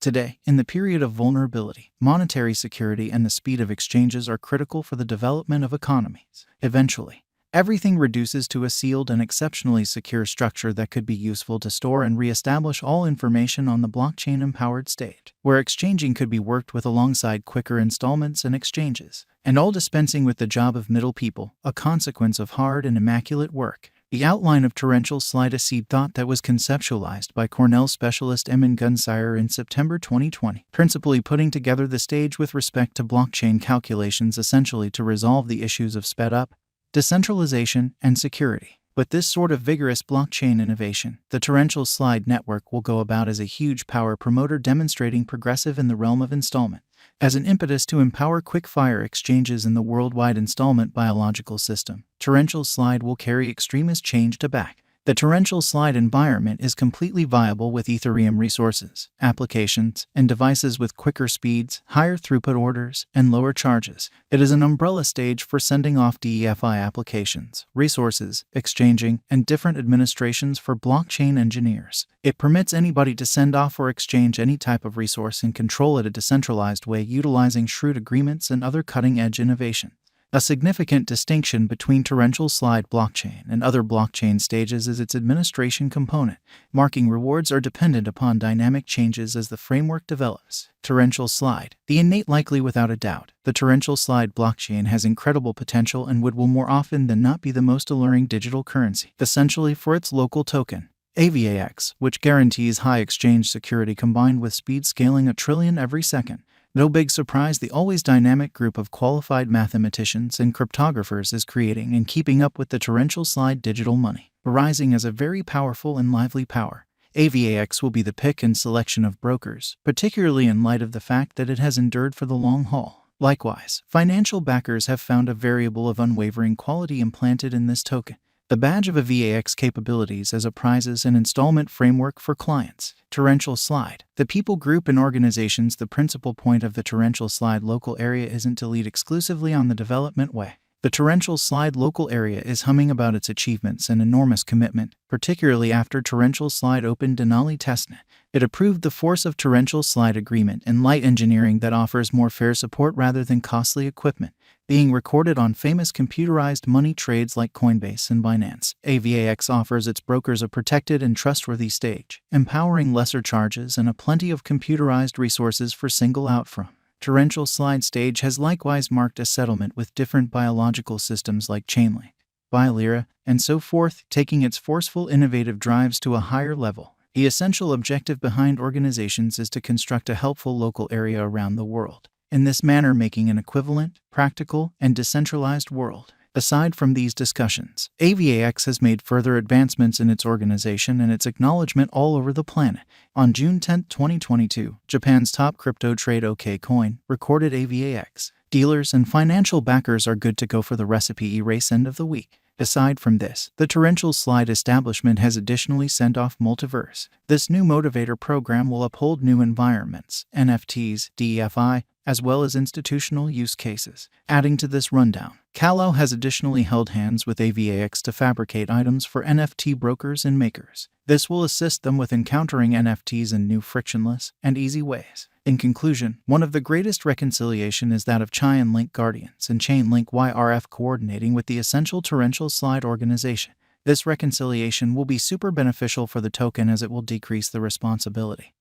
Today, in the period of vulnerability, monetary security and the speed of exchanges are critical for the development of economies. Eventually, everything reduces to a sealed and exceptionally secure structure that could be useful to store and re-establish all information on the blockchain-empowered stage, where exchanging could be worked with alongside quicker installments and exchanges, and all dispensing with the job of middle people, a consequence of hard and immaculate work. The outline of torrential slide, a seed thought that was conceptualized by Cornell specialist Emin Gunsire in September 2020, principally putting together the stage with respect to blockchain calculations essentially to resolve the issues of sped up, decentralization, and security. But this sort of vigorous blockchain innovation, the torrential slide network will go about as a huge power promoter demonstrating progressive in the realm of installment, as an impetus to empower quick-fire exchanges in the worldwide installment biological system. Torrential slide will carry extremist change to back. The torrential slide environment is completely viable with Ethereum resources, applications, and devices with quicker speeds, higher throughput orders, and lower charges. It is an umbrella stage for sending off DeFi applications, resources, exchanging, and different administrations for blockchain engineers. It permits anybody to send off or exchange any type of resource and control it a decentralized way utilizing shrewd agreements and other cutting-edge innovation. A significant distinction between torrential slide blockchain and other blockchain stages is its administration component. Marking rewards are dependent upon dynamic changes as the framework develops. Torrential slide. The innate likely without a doubt. The torrential slide blockchain has incredible potential and will more often than not be the most alluring digital currency, essentially for its local token, Avax, which guarantees high exchange security combined with speed scaling 1 trillion every second. No big surprise, the always dynamic group of qualified mathematicians and cryptographers is creating and keeping up with the torrential slide digital money, arising as a very powerful and lively power. Avax will be the pick and selection of brokers, particularly in light of the fact that it has endured for the long haul. Likewise, financial backers have found a variable of unwavering quality implanted in this token, the badge of Avax capabilities as a prizes and installment framework for clients. Torrential slide. The people group and organizations. The principal point of the torrential slide local area isn't to lead exclusively on the development way. The torrential slide local area is humming about its achievements and enormous commitment, particularly after torrential slide opened Denali testnet. It approved the force of torrential slide agreement and light engineering that offers more fair support rather than costly equipment, being recorded on famous computerized money trades like Coinbase and Binance. Avax offers its brokers a protected and trustworthy stage, empowering lesser charges and a plenty of computerized resources for single out from. Torrential slide stage has likewise marked a settlement with different biological systems like Chainlink, Biolira, and so forth, taking its forceful innovative drives to a higher level. The essential objective behind organizations is to construct a helpful local area around the world, in this manner making an equivalent, practical, and decentralized world. Aside from these discussions, Avax has made further advancements in its organization and its acknowledgement all over the planet. On June 10, 2022, Japan's top crypto trade OKCoin recorded Avax. Dealers and financial backers are good to go for the recipe erase end of the week. Aside from this, the torrential slide establishment has additionally sent off Multiverse. This new motivator program will uphold new environments, NFTs, DeFi, as well as institutional use cases. Adding to this rundown, Kalau has additionally held hands with Avax to fabricate items for NFT brokers and makers. This will assist them with encountering NFTs in new frictionless and easy ways. In conclusion, one of the greatest reconciliation is that of Chainlink Guardians and Chainlink YRF coordinating with the essential torrential slide organization. This reconciliation will be super beneficial for the token as it will decrease the responsibility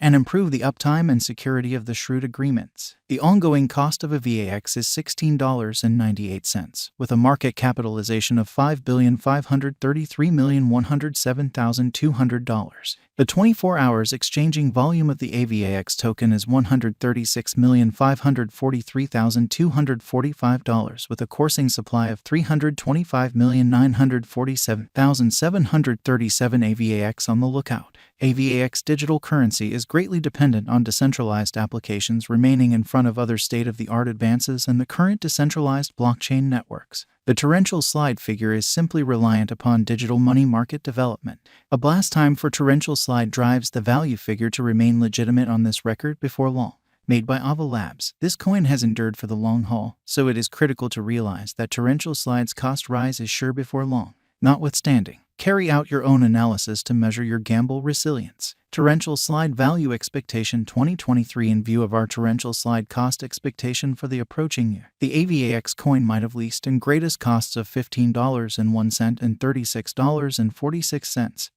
and improve the uptime and security of the shrewd agreements. The ongoing cost of a VAX is $16.98, with a market capitalization of $5,533,107,200. The 24 hours exchanging volume of the AVAX token is $136,543,245, with a coursing supply of 325,947,737 AVAX on the lookout. AVAX digital currency is greatly dependent on decentralized applications remaining in front of other state-of-the-art advances and the current decentralized blockchain networks. The torrential slide figure is simply reliant upon digital money market development. A blast time for torrential slide drives the value figure to remain legitimate on this record before long. Made by Avalanche, this coin has endured for the long haul, so it is critical to realize that torrential slide's cost rise is sure before long. Notwithstanding, Carry out your own analysis to measure your gamble resilience. Torrential slide value expectation 2023. In view of our torrential slide cost expectation for the approaching year, the AVAX coin might have least and greatest costs of $15.01 and $36.46.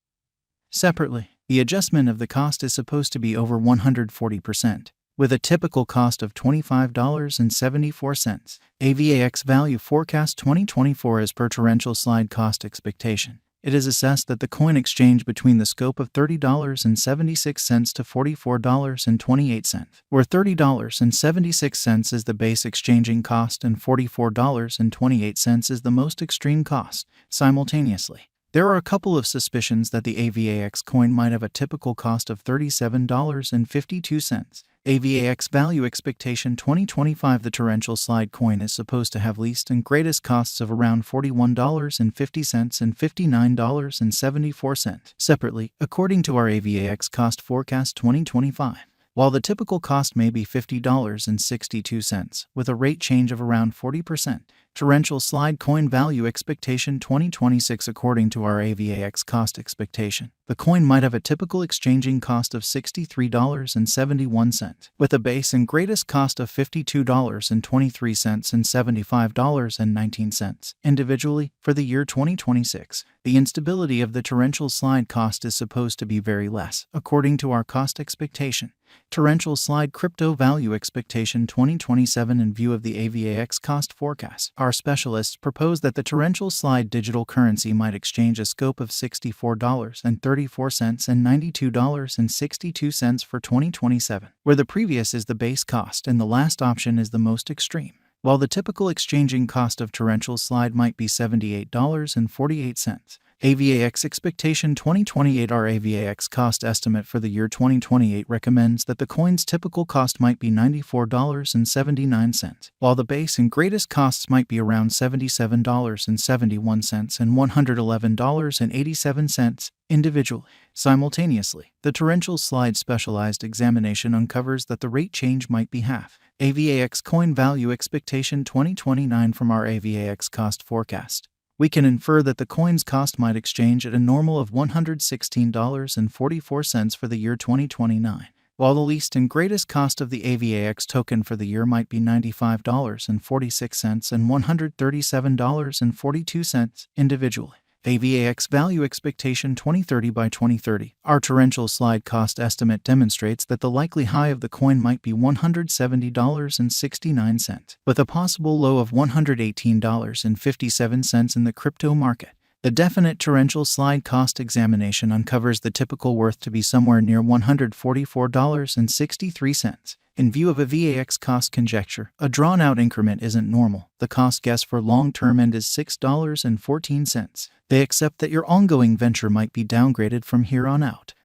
Separately, the adjustment of the cost is supposed to be over 140%, with a typical cost of $25.74. AVAX value forecast 2024 as per torrential slide cost expectation. It is assessed that the coin exchange between the scope of $30.76 to $44.28, where $30.76 is the base exchanging cost and $44.28 is the most extreme cost. Simultaneously, there are a couple of suspicions that the AVAX coin might have a typical cost of $37.52. AVAX value expectation 2025. The torrential slide coin is supposed to have least and greatest costs of around $41.50 and $59.74. Separately, according to our AVAX cost forecast 2025, while the typical cost may be $50.62, with a rate change of around 40%, torrential slide coin value expectation 2026. According to our AVAX cost expectation, the coin might have a typical exchanging cost of $63.71, with a base and greatest cost of $52.23 and $75.19. Individually, for the year 2026, the instability of the torrential slide cost is supposed to be very less, according to our cost expectation. Torrential slide crypto value expectation 2027. In view of the AVAX cost forecast, our specialists propose that the torrential slide digital currency might exchange a scope of $64.34 and $92.62 for 2027, where the previous is the base cost and the last option is the most extreme. While the typical exchanging cost of torrential slide might be $78.48. AVAX expectation 2028. Our AVAX cost estimate for the year 2028 recommends that the coin's typical cost might be $94.79, while the base and greatest costs might be around $77.71 and $111.87 individually. Simultaneously, the torrential slide specialized examination uncovers that the rate change might be half. AVAX coin value expectation 2029. From our AVAX cost forecast, we can infer that the coin's cost might exchange at a normal of $116.44 for the year 2029, while the least and greatest cost of the AVAX token for the year might be $95.46 and $137.42 individually. AVAX value expectation 2030. By 2030, our torrential slide cost estimate demonstrates that the likely high of the coin might be $170.69, with a possible low of $118.57 in the crypto market. The definite torrential slide cost examination uncovers the typical worth to be somewhere near $144.63. In view of a VAX cost conjecture, a drawn-out increment isn't normal. The cost guess for long-term end is $6.14. They accept that your ongoing venture might be downgraded from here on out.